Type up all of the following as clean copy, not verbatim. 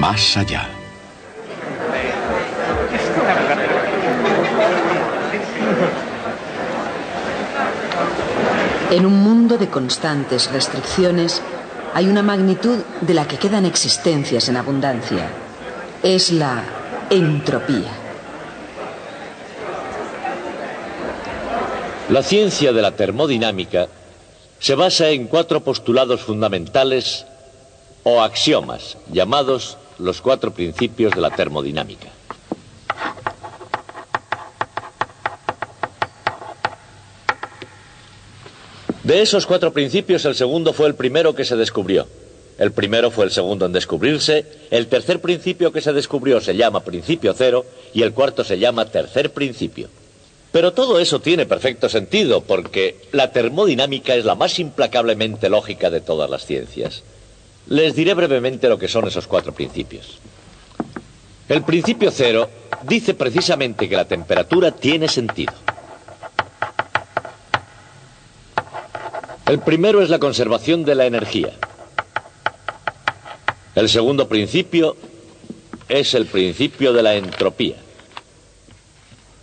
más allá. En un mundo de constantes restricciones, hay una magnitud de la que quedan existencias en abundancia. Es la entropía. La ciencia de la termodinámica se basa en 4 postulados fundamentales o axiomas, llamados los 4 principios de la termodinámica. De esos 4 principios, el segundo fue el primero que se descubrió. El primero fue el segundo en descubrirse. El tercer principio que se descubrió se llama principio cero y el cuarto se llama tercer principio. Pero todo eso tiene perfecto sentido porque la termodinámica es la más implacablemente lógica de todas las ciencias. Les diré brevemente lo que son esos 4 principios. El principio cero dice precisamente que la temperatura tiene sentido. El primero es la conservación de la energía. El segundo principio es el principio de la entropía.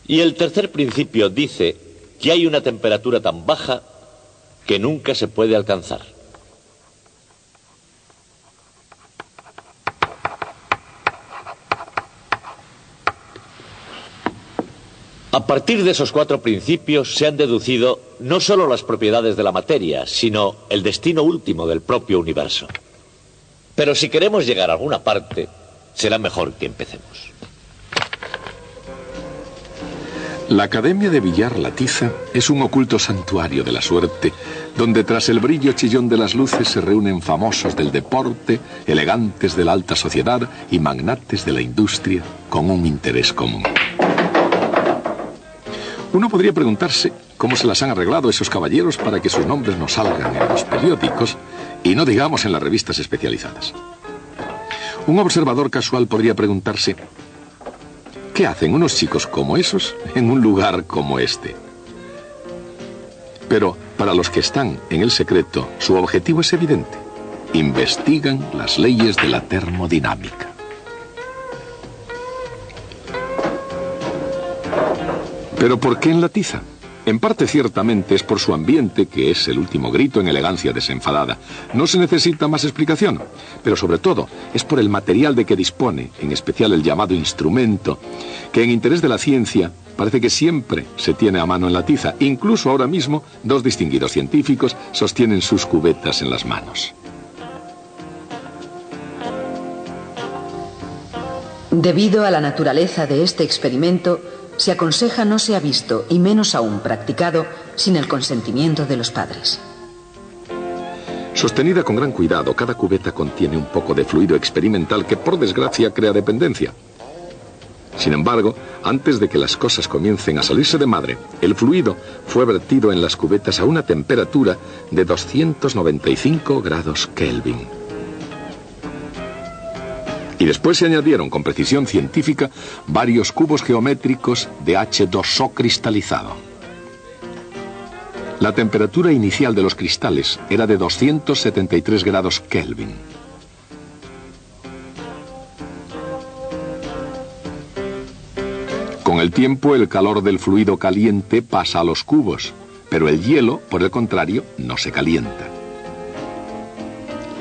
Y el tercer principio dice que hay una temperatura tan baja que nunca se puede alcanzar. A partir de esos 4 principios se han deducido no solo las propiedades de la materia, sino el destino último del propio universo. Pero si queremos llegar a alguna parte, será mejor que empecemos. La Academia de Billar La Tiza es un oculto santuario de la suerte, donde tras el brillo chillón de las luces se reúnen famosos del deporte, elegantes de la alta sociedad y magnates de la industria con un interés común. Uno podría preguntarse cómo se las han arreglado esos caballeros para que sus nombres no salgan en los periódicos y no digamos en las revistas especializadas. Un observador casual podría preguntarse: ¿qué hacen unos chicos como esos en un lugar como este? Pero para los que están en el secreto, su objetivo es evidente. Investigan las leyes de la termodinámica. ¿Pero por qué en La Tiza? En parte ciertamente es por su ambiente, que es el último grito en elegancia desenfadada. No se necesita más explicación, pero sobre todo es por el material de que dispone, en especial el llamado instrumento, que en interés de la ciencia parece que siempre se tiene a mano en La Tiza. Incluso ahora mismo 2 distinguidos científicos sostienen sus cubetas en las manos. Debido a la naturaleza de este experimento, se aconseja no sea visto, y menos aún practicado, sin el consentimiento de los padres. Sostenida con gran cuidado, cada cubeta contiene un poco de fluido experimental que, por desgracia, crea dependencia. Sin embargo, antes de que las cosas comiencen a salirse de madre, el fluido fue vertido en las cubetas a una temperatura de 295 grados Kelvin. Y después se añadieron con precisión científica varios cubos geométricos de H2O cristalizado. La temperatura inicial de los cristales era de 273 grados Kelvin. Con el tiempo, el calor del fluido caliente pasa a los cubos, pero el hielo, por el contrario, no se calienta.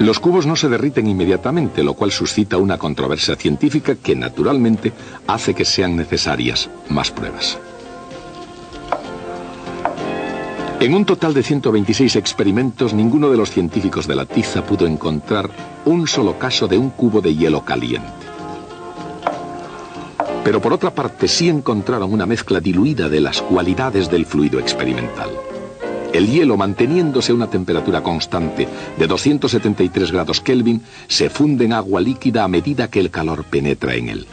Los cubos no se derriten inmediatamente, lo cual suscita una controversia científica que, naturalmente, hace que sean necesarias más pruebas. En un total de 126 experimentos, ninguno de los científicos de La Tiza pudo encontrar un solo caso de un cubo de hielo caliente. Pero por otra parte, sí encontraron una mezcla diluida de las cualidades del fluido experimental. El hielo, manteniéndose a una temperatura constante de 273 grados Kelvin, se funde en agua líquida a medida que el calor penetra en él.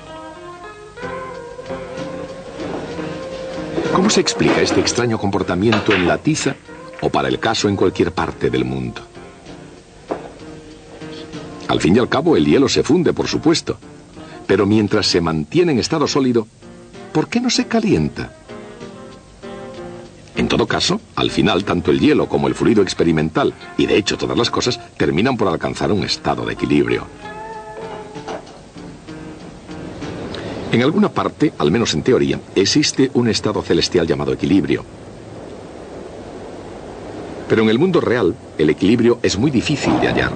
¿Cómo se explica este extraño comportamiento en La Tiza o, para el caso, en cualquier parte del mundo? Al fin y al cabo, el hielo se funde, por supuesto, pero mientras se mantiene en estado sólido, ¿por qué no se calienta? En todo caso, al final, tanto el hielo como el fluido experimental, y de hecho todas las cosas, terminan por alcanzar un estado de equilibrio. En alguna parte, al menos en teoría, existe un estado celestial llamado equilibrio. Pero en el mundo real, el equilibrio es muy difícil de hallar.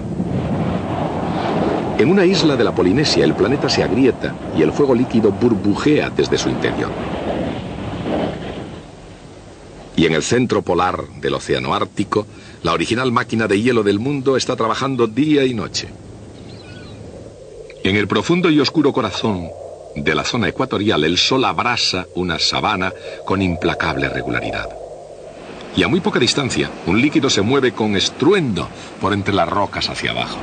En una isla de la Polinesia, el planeta se agrieta y el fuego líquido burbujea desde su interior. Y en el centro polar del océano Ártico, la original máquina de hielo del mundo está trabajando día y noche. En el profundo y oscuro corazón de la zona ecuatorial, el sol abrasa una sabana con implacable regularidad. Y a muy poca distancia, un líquido se mueve con estruendo por entre las rocas hacia abajo.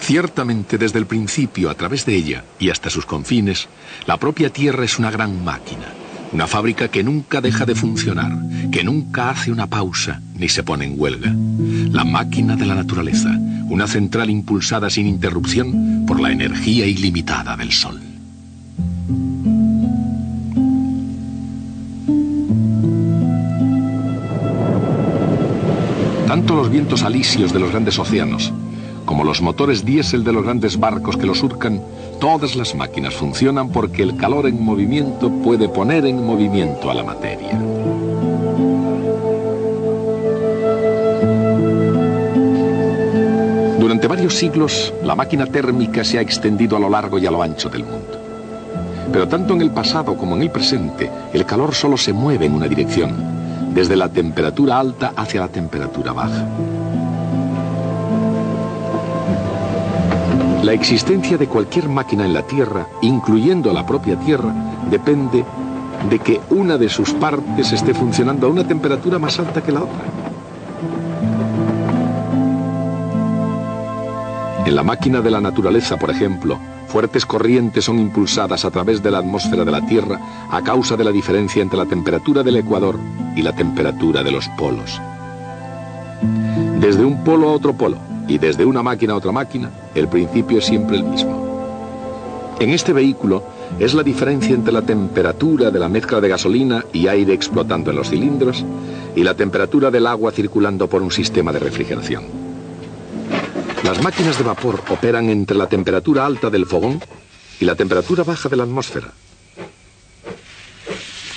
Ciertamente, desde el principio, a través de ella y hasta sus confines, la propia Tierra es una gran máquina, una fábrica que nunca deja de funcionar, que nunca hace una pausa ni se pone en huelga. La máquina de la naturaleza, una central impulsada sin interrupción por la energía ilimitada del Sol. Tanto los vientos alisios de los grandes océanos, como los motores diésel de los grandes barcos que los surcan, todas las máquinas funcionan porque el calor en movimiento puede poner en movimiento a la materia. Durante varios siglos, la máquina térmica se ha extendido a lo largo y a lo ancho del mundo. Pero tanto en el pasado como en el presente, el calor solo se mueve en una dirección, desde la temperatura alta hacia la temperatura baja. La existencia de cualquier máquina en la Tierra, incluyendo la propia Tierra, depende de que una de sus partes esté funcionando a una temperatura más alta que la otra. En la máquina de la naturaleza, por ejemplo, fuertes corrientes son impulsadas a través de la atmósfera de la Tierra a causa de la diferencia entre la temperatura del ecuador y la temperatura de los polos. Desde un polo a otro polo, y desde una máquina a otra máquina, el principio es siempre el mismo. En este vehículo es la diferencia entre la temperatura de la mezcla de gasolina y aire explotando en los cilindros y la temperatura del agua circulando por un sistema de refrigeración. Las máquinas de vapor operan entre la temperatura alta del fogón y la temperatura baja de la atmósfera.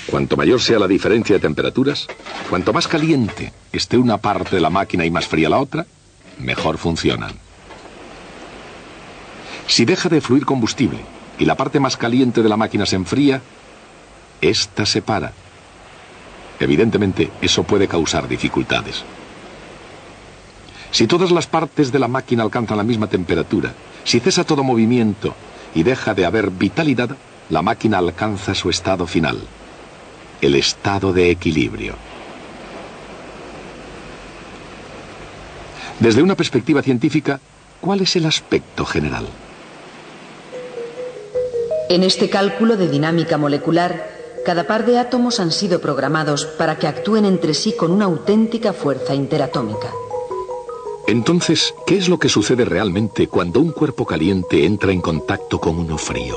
Cuanto mayor sea la diferencia de temperaturas, cuanto más caliente esté una parte de la máquina y más fría la otra, mejor funcionan. Si deja de fluir combustible y la parte más caliente de la máquina se enfría, esta se para. Evidentemente, eso puede causar dificultades. Si todas las partes de la máquina alcanzan la misma temperatura, si cesa todo movimiento y deja de haber vitalidad, la máquina alcanza su estado final, el estado de equilibrio. Desde una perspectiva científica, ¿cuál es el aspecto general? En este cálculo de dinámica molecular, cada par de átomos han sido programados para que actúen entre sí con una auténtica fuerza interatómica. Entonces, ¿qué es lo que sucede realmente cuando un cuerpo caliente entra en contacto con uno frío?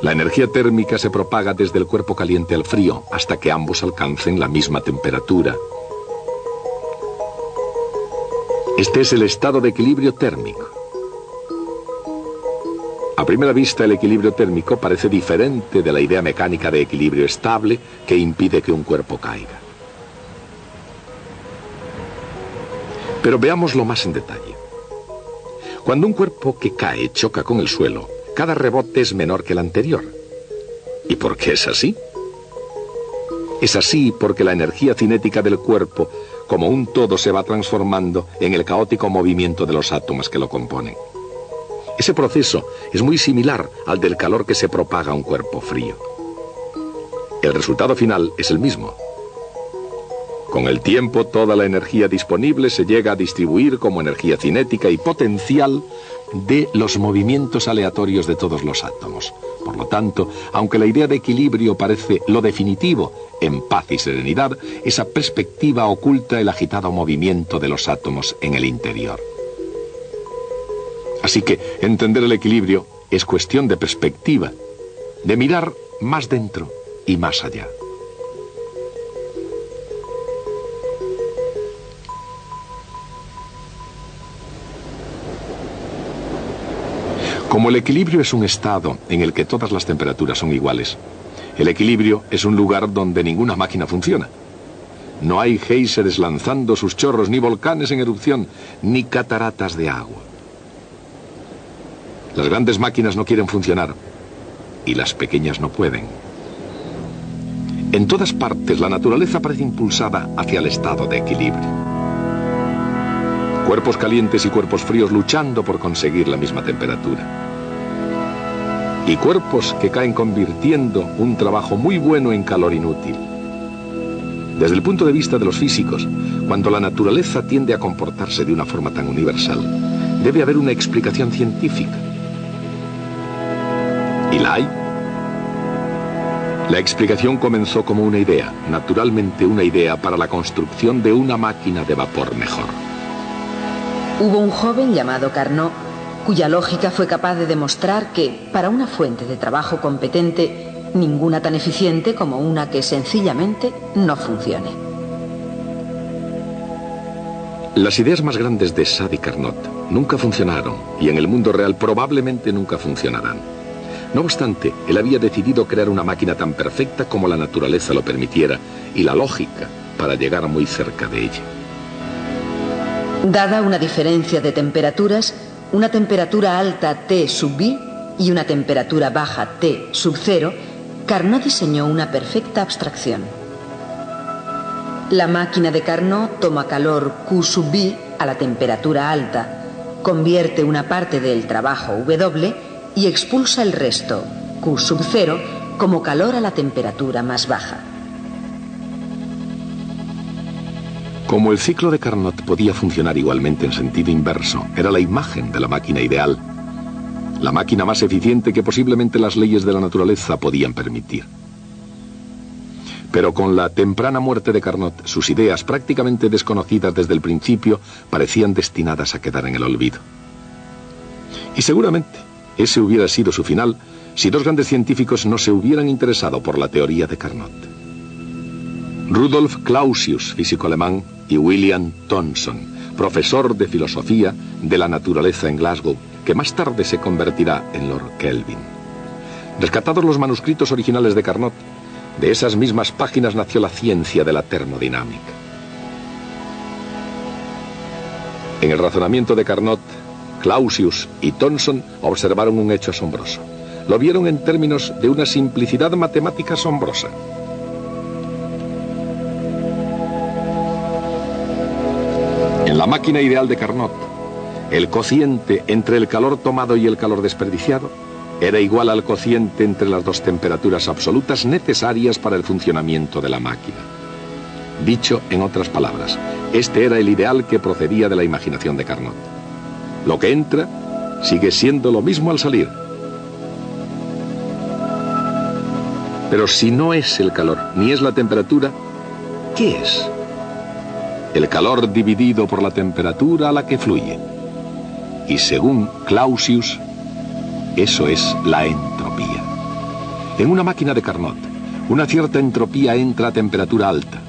La energía térmica se propaga desde el cuerpo caliente al frío hasta que ambos alcancen la misma temperatura. Este es el estado de equilibrio térmico. A primera vista, el equilibrio térmico parece diferente de la idea mecánica de equilibrio estable que impide que un cuerpo caiga. Pero veámoslo más en detalle. Cuando un cuerpo que cae choca con el suelo, cada rebote es menor que el anterior. ¿Y por qué es así? Es así porque la energía cinética del cuerpo, como un todo, se va transformando en el caótico movimiento de los átomos que lo componen. Ese proceso es muy similar al del calor que se propaga a un cuerpo frío. El resultado final es el mismo. Con el tiempo, toda la energía disponible se llega a distribuir como energía cinética y potencial de los movimientos aleatorios de todos los átomos. Por lo tanto, aunque la idea de equilibrio parece lo definitivo en paz y serenidad, esa perspectiva oculta el agitado movimiento de los átomos en el interior. Así que entender el equilibrio es cuestión de perspectiva, de mirar más dentro y más allá. Como el equilibrio es un estado en el que todas las temperaturas son iguales, el equilibrio es un lugar donde ninguna máquina funciona. No hay géiseres lanzando sus chorros, ni volcanes en erupción, ni cataratas de agua. Las grandes máquinas no quieren funcionar y las pequeñas no pueden. En todas partes la naturaleza parece impulsada hacia el estado de equilibrio. Cuerpos calientes y cuerpos fríos luchando por conseguir la misma temperatura. Y cuerpos que caen convirtiendo un trabajo muy bueno en calor inútil. Desde el punto de vista de los físicos, cuando la naturaleza tiende a comportarse de una forma tan universal, debe haber una explicación científica. ¿Y la hay? La explicación comenzó como una idea, naturalmente una idea para la construcción de una máquina de vapor mejor. Hubo un joven llamado Carnot, cuya lógica fue capaz de demostrar que, para una fuente de trabajo competente, ninguna tan eficiente como una que sencillamente no funcione. Las ideas más grandes de Sade y Carnot nunca funcionaron y en el mundo real probablemente nunca funcionarán. No obstante, él había decidido crear una máquina tan perfecta como la naturaleza lo permitiera y la lógica para llegar muy cerca de ella. Dada una diferencia de temperaturas, una temperatura alta T sub B y una temperatura baja T sub 0, Carnot diseñó una perfecta abstracción. La máquina de Carnot toma calor Q sub B a la temperatura alta, convierte una parte del trabajo W y expulsa el resto, Q sub 0, como calor a la temperatura más baja. Como el ciclo de Carnot podía funcionar igualmente en sentido inverso, era la imagen de la máquina ideal, la máquina más eficiente que posiblemente las leyes de la naturaleza podían permitir. Pero con la temprana muerte de Carnot, sus ideas, prácticamente desconocidas desde el principio, parecían destinadas a quedar en el olvido. Y seguramente ese hubiera sido su final si dos grandes científicos no se hubieran interesado por la teoría de Carnot. Rudolf Clausius, físico alemán, y William Thomson, profesor de filosofía de la naturaleza en Glasgow, que más tarde se convertirá en Lord Kelvin. Rescatados los manuscritos originales de Carnot, de esas mismas páginas nació la ciencia de la termodinámica. En el razonamiento de Carnot, Clausius y Thomson observaron un hecho asombroso. Lo vieron en términos de una simplicidad matemática asombrosa. En la máquina ideal de Carnot, el cociente entre el calor tomado y el calor desperdiciado era igual al cociente entre las dos temperaturas absolutas necesarias para el funcionamiento de la máquina. Dicho en otras palabras, este era el ideal que procedía de la imaginación de Carnot. Lo que entra sigue siendo lo mismo al salir. Pero si no es el calor, ni es la temperatura, ¿qué es? El calor dividido por la temperatura a la que fluye. Y según Clausius, eso es la entropía. En una máquina de Carnot, una cierta entropía entra a temperatura alta,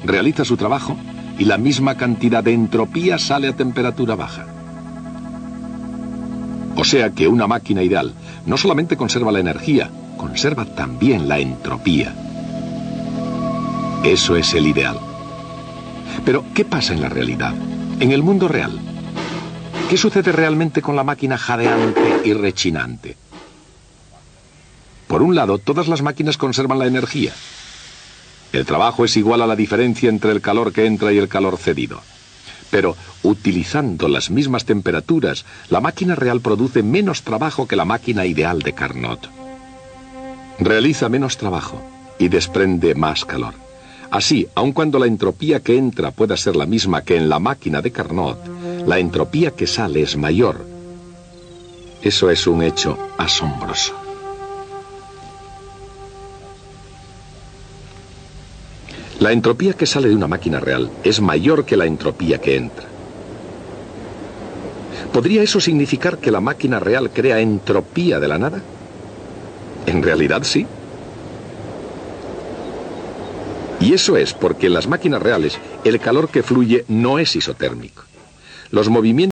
realiza su trabajo y la misma cantidad de entropía sale a temperatura baja. O sea que una máquina ideal no solamente conserva la energía, conserva también la entropía. Eso es el ideal. Pero, ¿qué pasa en la realidad? En el mundo real. ¿Qué sucede realmente con la máquina jadeante y rechinante? Por un lado, todas las máquinas conservan la energía. El trabajo es igual a la diferencia entre el calor que entra y el calor cedido. Pero, utilizando las mismas temperaturas, la máquina real produce menos trabajo que la máquina ideal de Carnot. Realiza menos trabajo y desprende más calor. Así, aun cuando la entropía que entra pueda ser la misma que en la máquina de Carnot, la entropía que sale es mayor. Eso es un hecho asombroso. La entropía que sale de una máquina real es mayor que la entropía que entra. ¿Podría eso significar que la máquina real crea entropía de la nada? En realidad sí. Y eso es porque en las máquinas reales el calor que fluye no es isotérmico. Los movimientos